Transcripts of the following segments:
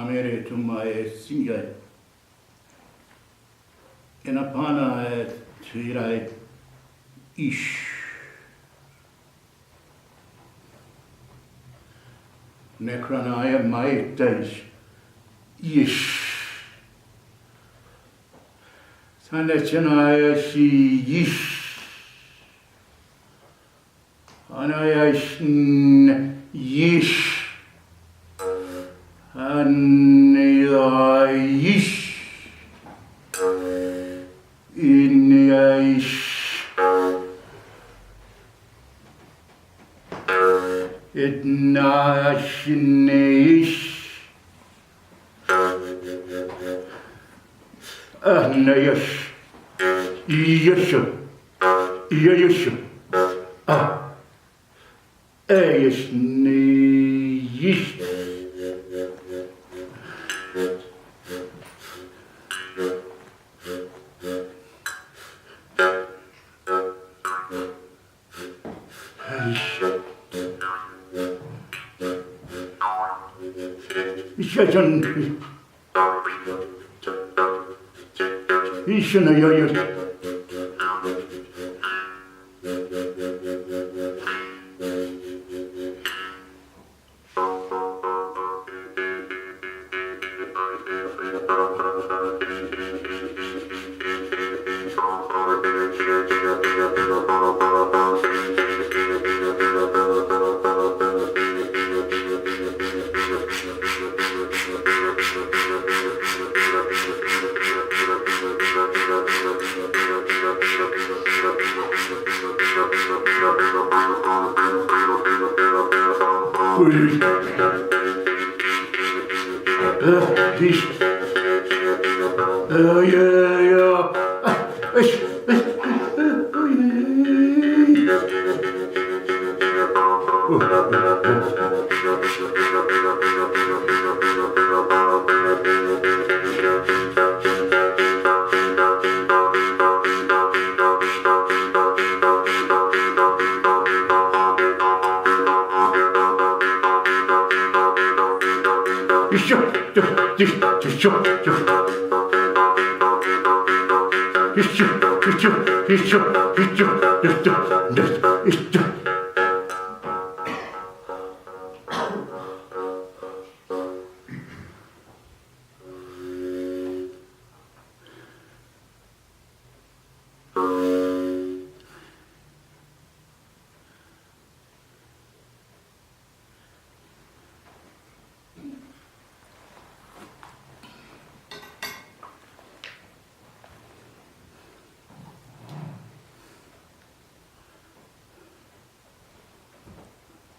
amere to my singa. In apana tirai ish. Necranaya maitais ish. Sanachanaya shi ish. Anayashin yish. Anayish. Inayish. Itnashinish. Anayish. Yeshu. Yeshu. Ayishniyish.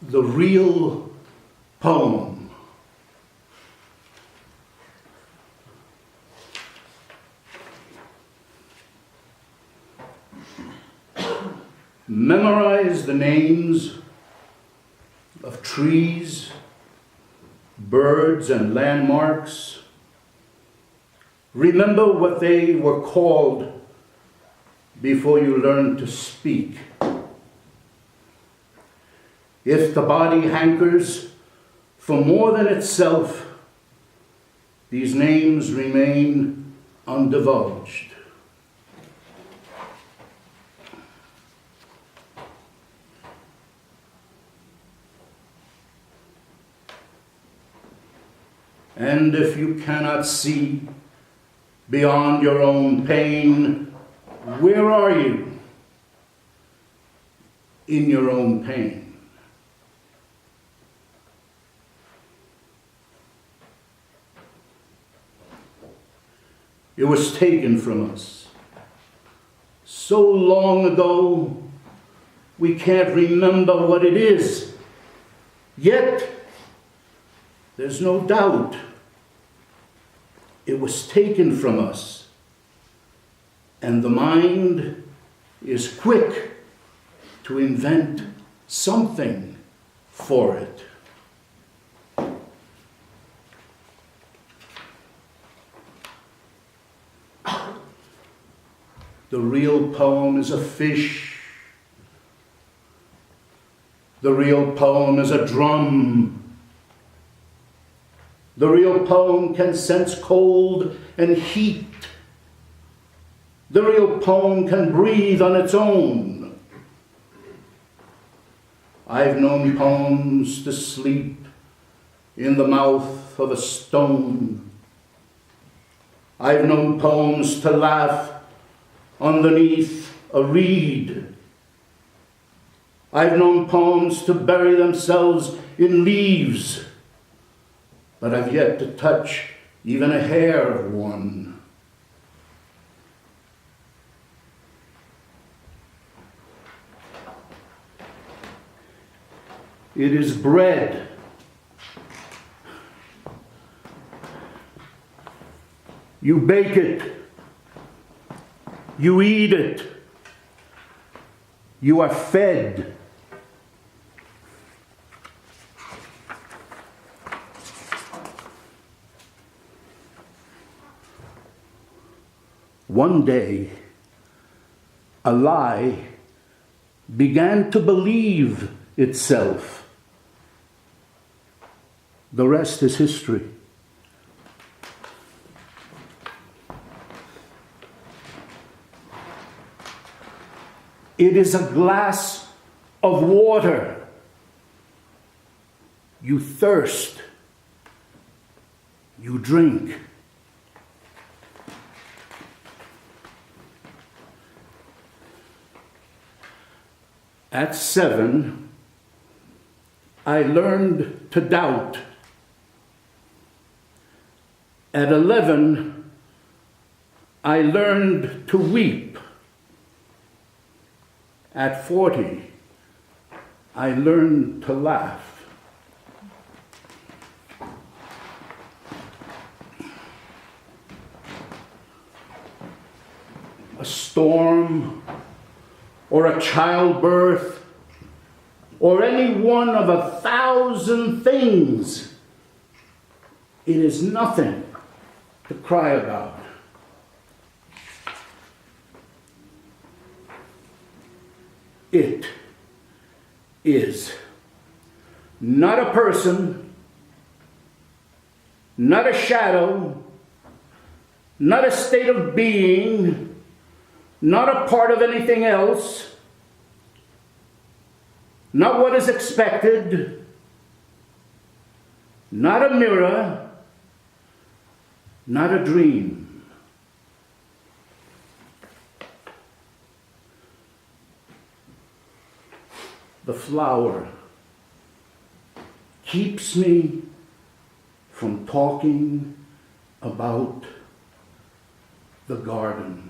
The real poem. Memorize the names of trees, birds, and landmarks. Remember what they were called before you learned to speak. If the body hankers for more than itself, these names remain undivulged. And if you cannot see beyond your own pain, where are you in your own pain? It was taken from us so long ago, we can't remember what it is. Yet, there's no doubt it was taken from us. And the mind is quick to invent something for it. The real poem is a fish. The real poem is a drum. The real poem can sense cold and heat. The real poem can breathe on its own. I've known poems to sleep in the mouth of a stone. I've known poems to laugh underneath a reed. I've known poems to bury themselves in leaves, but I've yet to touch even a hair of one. It is bread. You bake it. You eat it. You are fed. One day, a lie began to believe itself. The rest is history. It is a glass of water. You thirst. You drink. At 7, I learned to doubt. At 11, I learned to weep. At 40, I learned to laugh. A storm, or a childbirth, or any one of 1,000 things, it is nothing to cry about. It is not a person, not a shadow, not a state of being, not a part of anything else, not what is expected, not a mirror, not a dream. The flower keeps me from talking about the garden.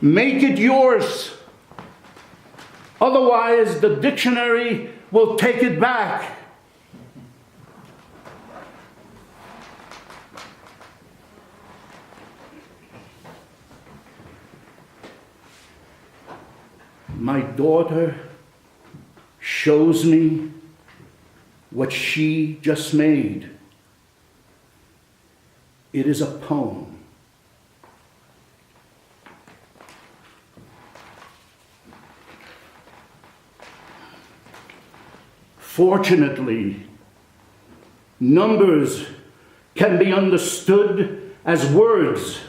Make it yours. Otherwise, the dictionary will take it back. My daughter shows me what she just made. It is a poem. Fortunately, numbers can be understood as words,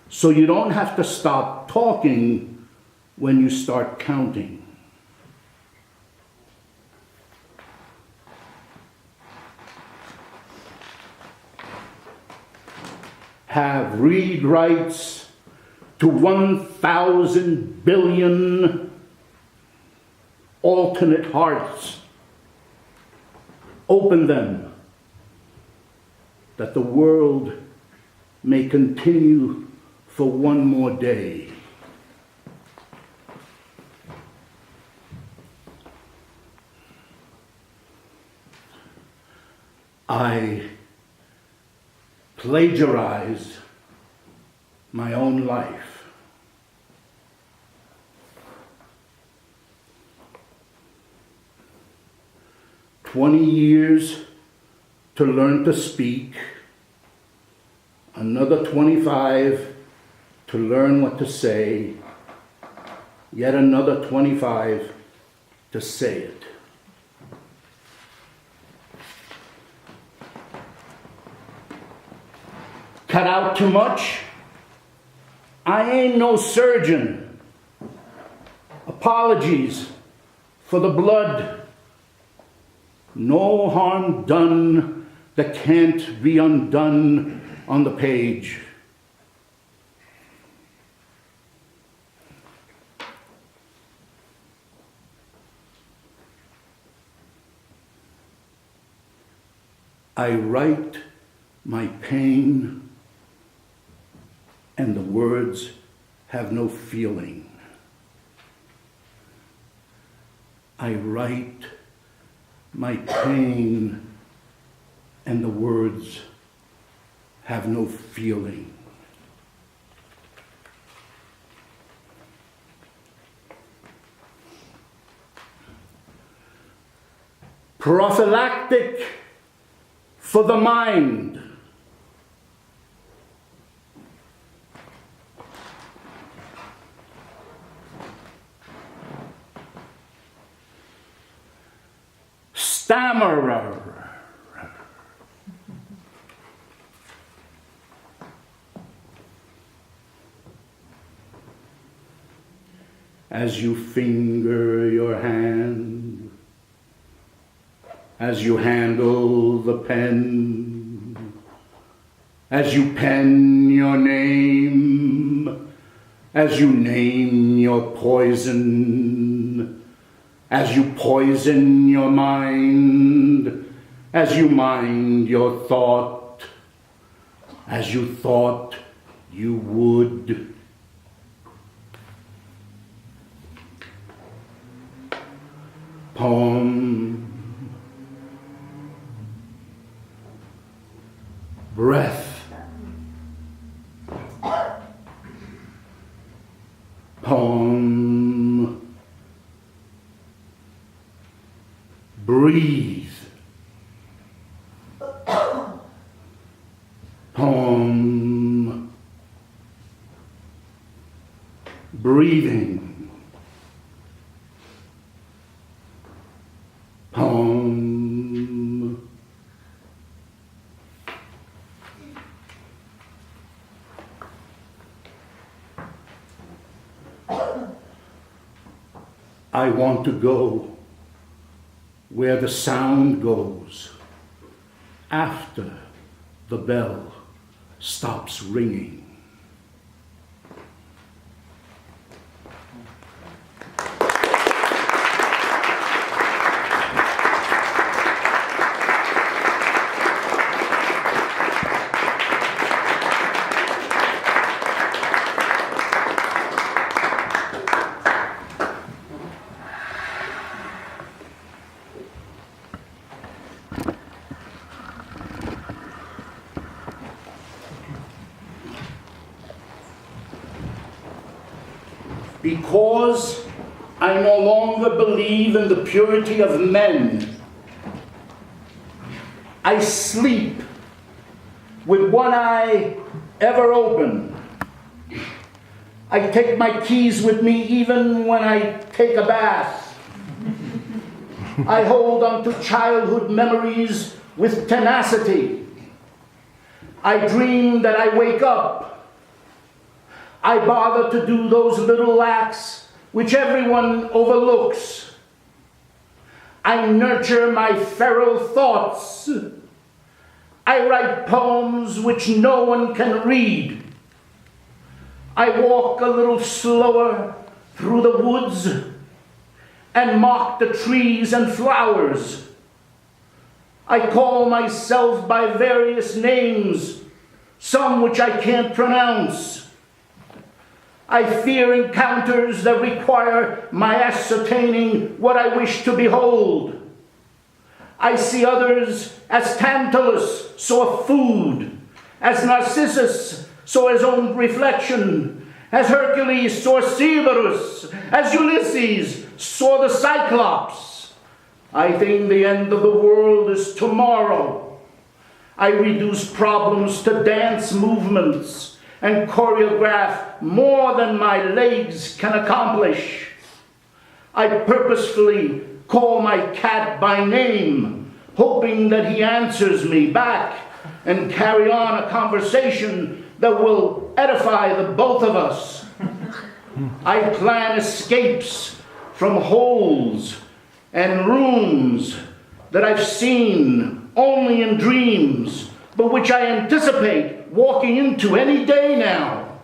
so you don't have to stop talking when you start counting. Have read rights to 1,000 billion alternate hearts. Open them, that the world may continue for one more day. I plagiarized my own life. "20 years to learn to speak, another 25 to learn what to say, yet another 25 to say it. Cut out too much? I ain't no surgeon. Apologies for the blood. No harm done that can't be undone on the page. I write my pain, and the words have no feeling. I write my pain, and the words have no feeling. Prophylactic for the mind. Stammerer. As you finger your hand, as you handle the pen, as you pen your name, as you name your poison, as you poison your mind, as you mind your thought, as you thought you would. Poem, breath, poem, breathe, poem, breathing, poem, I want to go where the sound goes after the bell stops ringing. Because I no longer believe in the purity of men, I sleep with one eye ever open. I take my keys with me even when I take a bath. I hold on to childhood memories with tenacity. I dream that I wake up. I bother to do those little acts which everyone overlooks. I nurture my feral thoughts. I write poems which no one can read. I walk a little slower through the woods and mock the trees and flowers. I call myself by various names, some which I can't pronounce. I fear encounters that require my ascertaining what I wish to behold. I see others as Tantalus saw food, as Narcissus saw his own reflection, as Hercules saw Cerberus, as Ulysses saw the Cyclops. I think the end of the world is tomorrow. I reduce problems to dance movements and choreograph more than my legs can accomplish. I purposefully call my cat by name, hoping that he answers me back and carry on a conversation that will edify the both of us. I plan escapes from holes and rooms that I've seen only in dreams, but which I anticipate walking into any day now.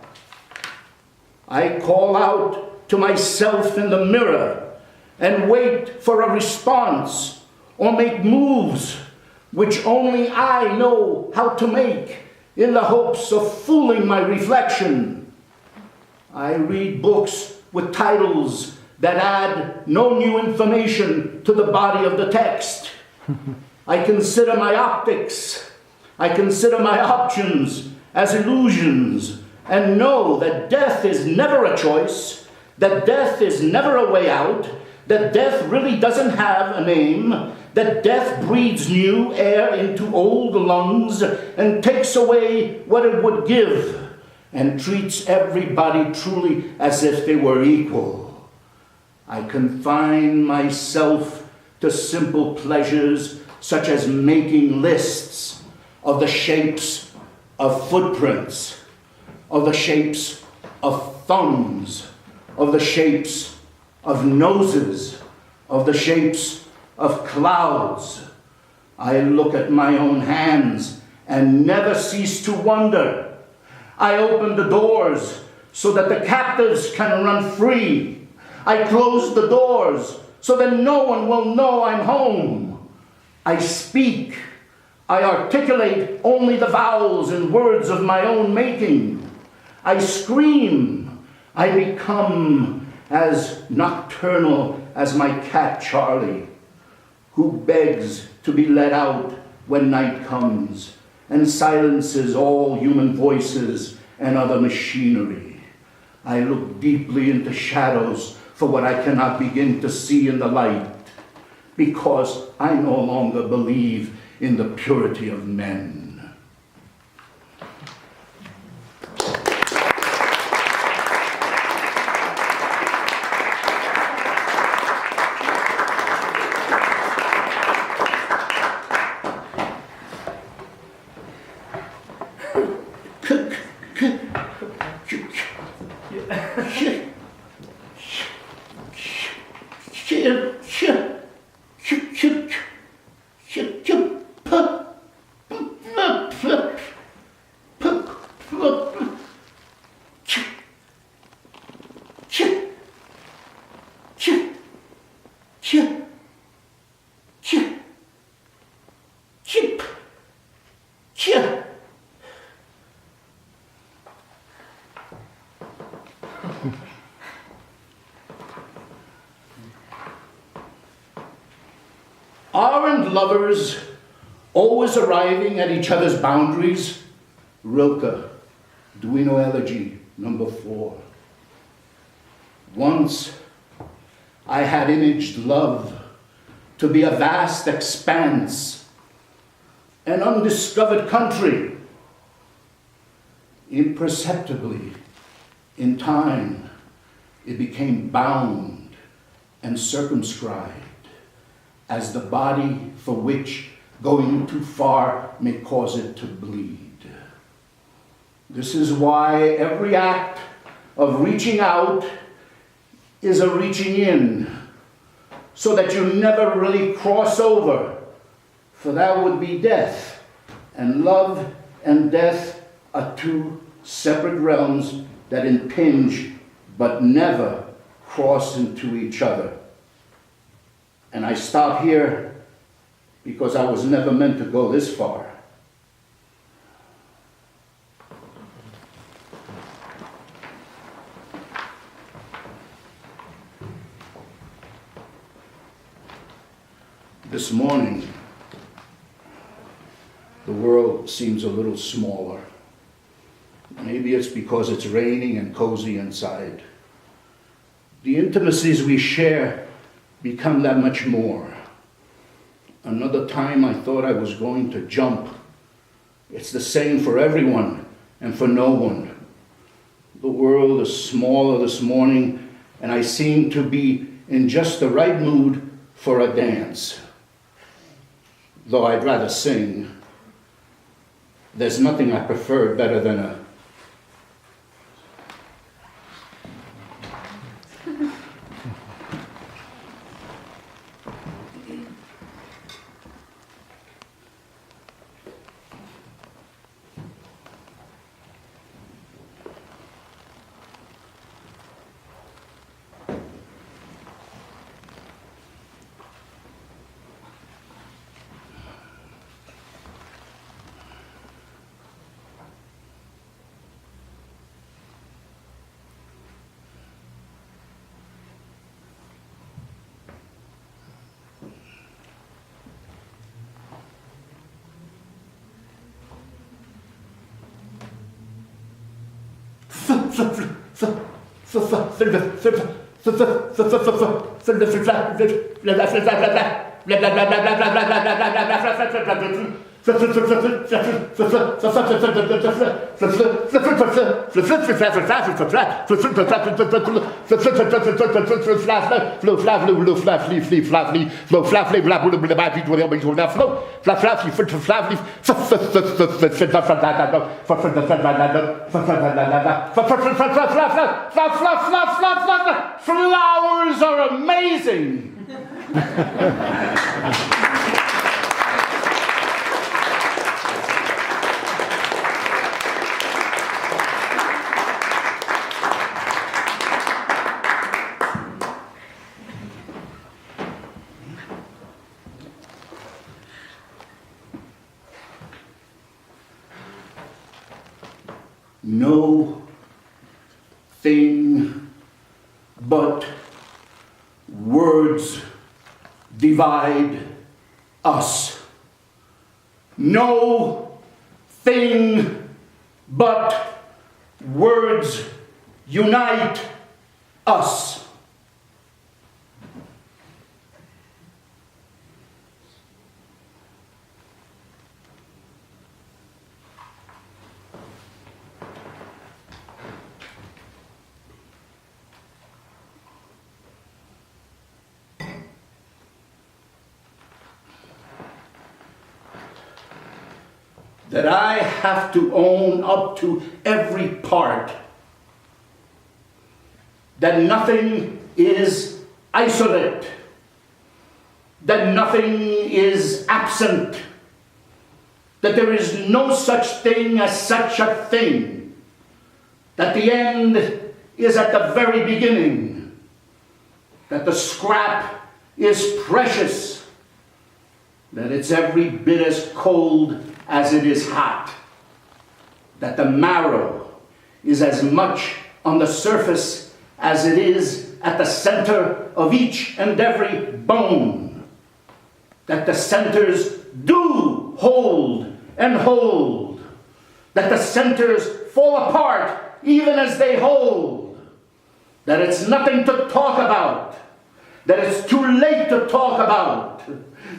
I call out to myself in the mirror and wait for a response or make moves which only I know how to make in the hopes of fooling my reflection. I read books with titles that add no new information to the body of the text. I consider my optics, I consider my options as illusions, and know that death is never a choice, that death is never a way out, that death really doesn't have a name, that death breathes new air into old lungs and takes away what it would give, and treats everybody truly as if they were equal. I confine myself to simple pleasures such as making lists of the shapes of footprints, of the shapes of thumbs, of the shapes of noses, of the shapes of clouds. I look at my own hands and never cease to wonder. I open the doors so that the captives can run free. I close the doors so that no one will know I'm home. I speak. I articulate only the vowels and words of my own making. I scream. I become as nocturnal as my cat Charlie, who begs to be let out when night comes and silences all human voices and other machinery. I look deeply into shadows for what I cannot begin to see in the light, because I no longer believe in the purity of men. Aren't lovers always arriving at each other's boundaries? Rilke, Duino Elegy, number 4. Once I had imaged love to be a vast expanse, an undiscovered country. Imperceptibly, in time, it became bound and circumscribed as the body for which going too far may cause it to bleed. This is why every act of reaching out is a reaching in, so that you never really cross over, for that would be death, and love and death are two separate realms that impinge but never cross into each other. And I stop here because I was never meant to go this far. This morning, the world seems a little smaller. Maybe it's because it's raining and cozy inside. The intimacies we share become that much more. Another time I thought I was going to jump. It's the same for everyone and for no one. The world is smaller this morning, and I seem to be in just the right mood for a dance. Though I'd rather sing. There's nothing I prefer better than a flowers are amazing. No thing but words divide us. No thing but words unite us. That I have to own up to every part, that nothing is isolate, that nothing is absent, that there is no such thing as such a thing, that the end is at the very beginning, that the scrap is precious, that it's every bit as cold as it is hot, that the marrow is as much on the surface as it is at the center of each and every bone, that the centers do hold and hold, that the centers fall apart even as they hold, that it's nothing to talk about, that it's too late to talk about,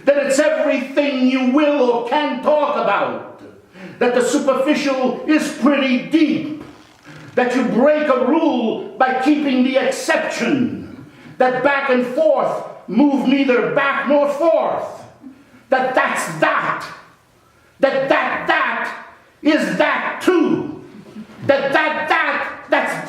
that it's everything you will or can talk about, that the superficial is pretty deep, that you break a rule by keeping the exception, that back and forth move neither back nor forth, that that's that, that is that too, that is that, that's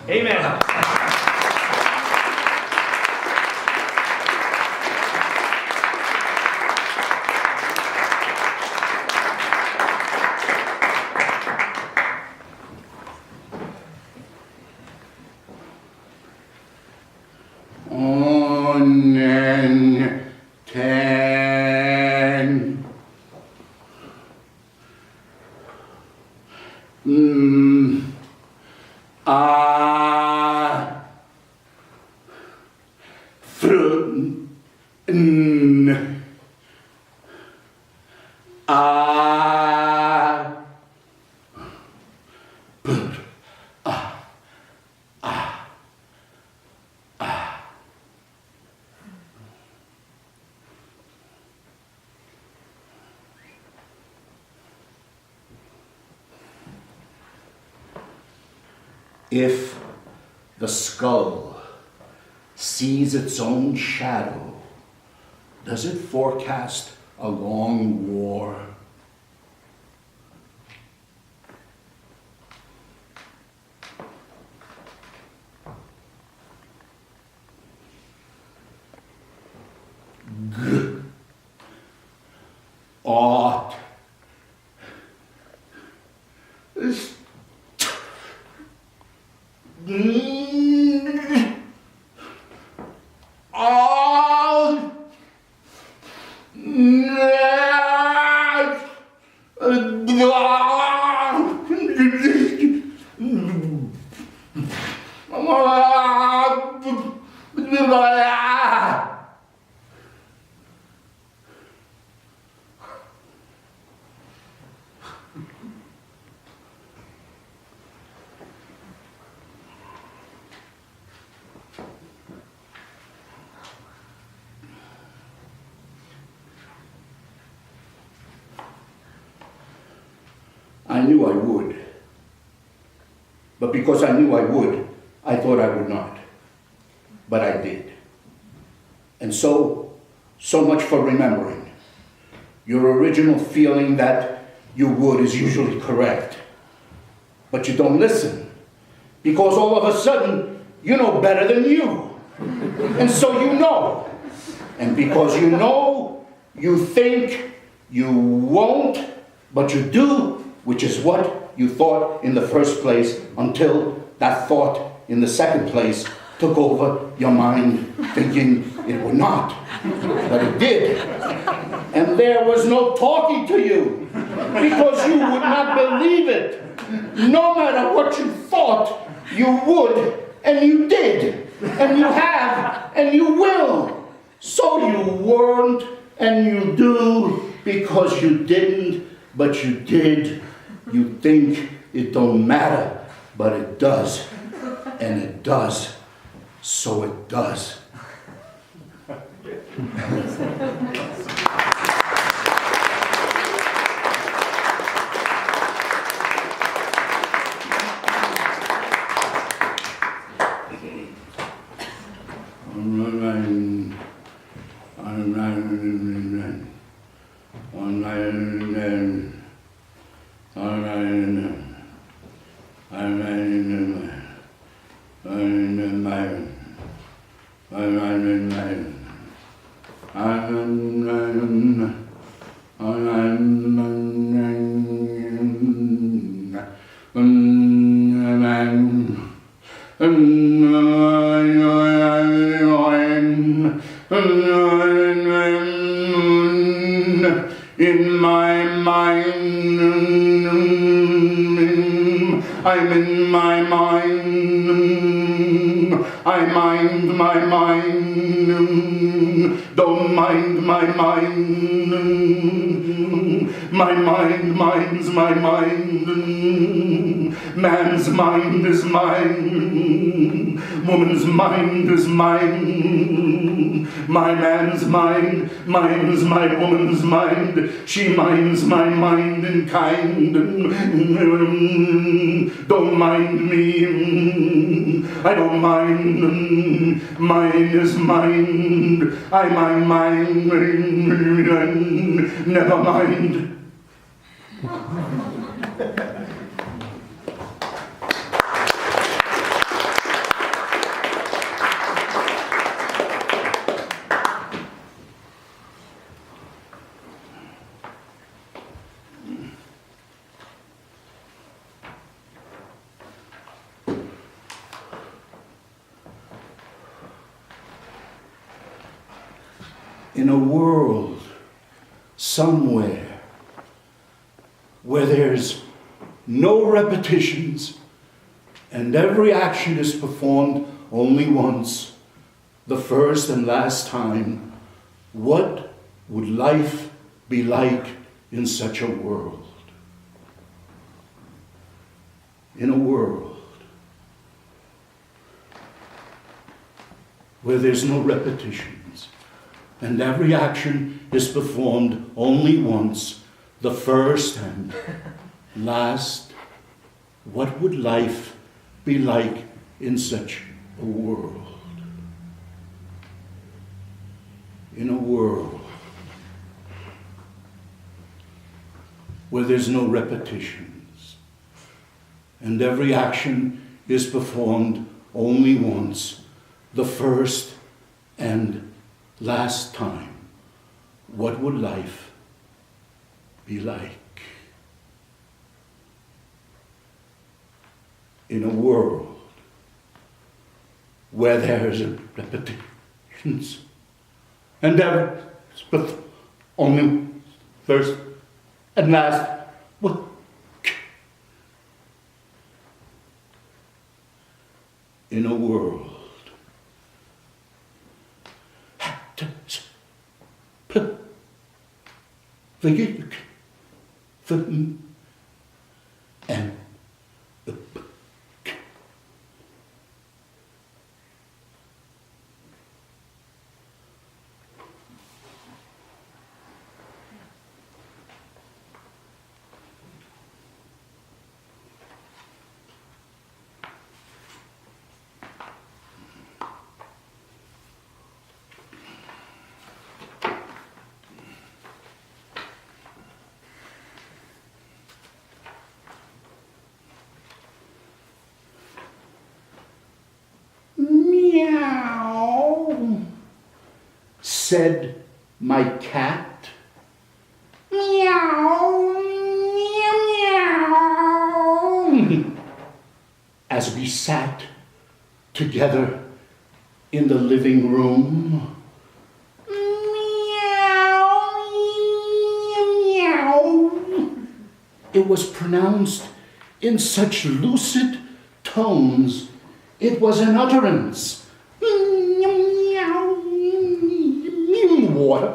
Amen. If the skull sees its own shadow, does it forecast a long war? Ought I knew I would. But because I knew I would, I thought I would not. But I did. And so much for remembering. Your original feeling that you would is usually correct. But you don't listen. Because all of a sudden, you know better than you. And so you know. And because you know, you think you won't, but you do, which is what you thought in the first place, until that thought in the second place took over your mind, thinking it would not. But it did. And there was no talking to you, because you would not believe it. No matter what you thought, you would, and you did, and you have, and you will. So you weren't, and you do, because you didn't, but you did. You think it don't matter, but it does. And it does. So it does. In my mind, I'm in my mind, I mind my mind, don't mind my mind, my mind minds my mind, man's mind is mine, woman's mind is mine, my man's mind, mine's my woman's mind, she minds my mind in kind, don't mind me, I don't mind, mine is mine, I mind mine, never mind. In a world somewhere where there's no repetitions and every action is performed only once, the first and last time, what would life be like in such a world? In a world where there's no repetitions and every action is performed only once, the first and last, what would life be like in such a world? In a world where there's no repetitions and every action is performed only once, the first and last time, what would life be like? In a world where there's repetitions and there but only first and last, what? In a world and meow, said my cat. Meow, meow, meow. As we sat together in the living room. Meow, meow. It was pronounced in such lucid tones. It was an utterance. Water.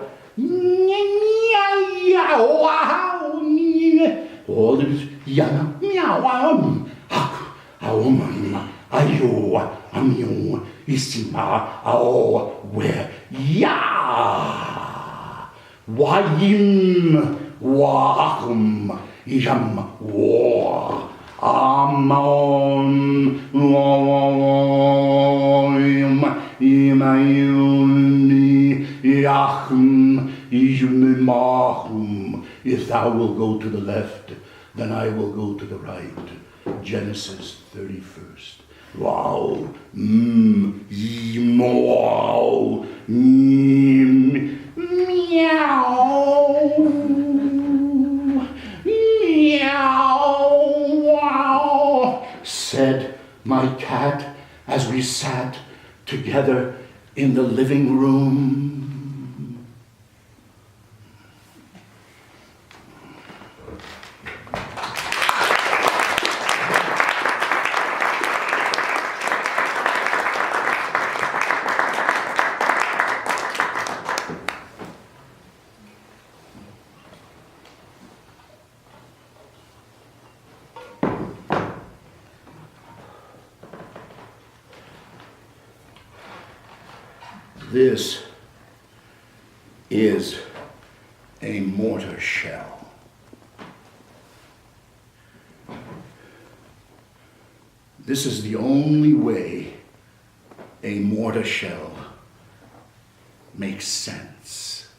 All this yana meow. Ayo, amio, isima, ao, where ya. Wayim, wahum, yam, war. Amon, imayuni, yachum, yumimachum. If thou will go to the left, then I will go to the right. Genesis 31st. Wow, wow, meow, meow, wow, said my cat as we sat together in the living room. This is a mortar shell. This is the only way a mortar shell makes sense.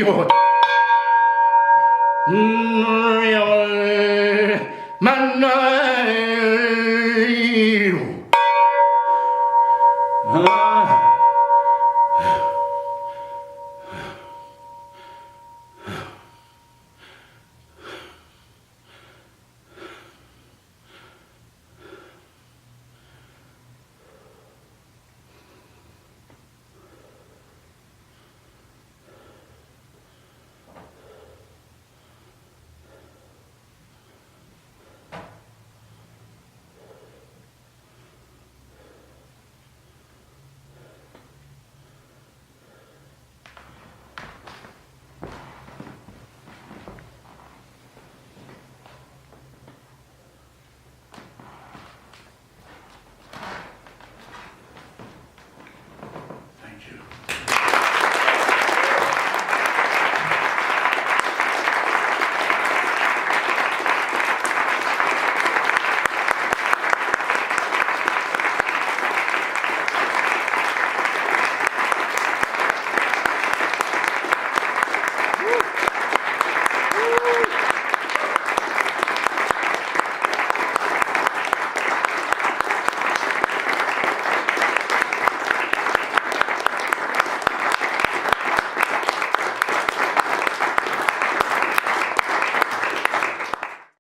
Oh,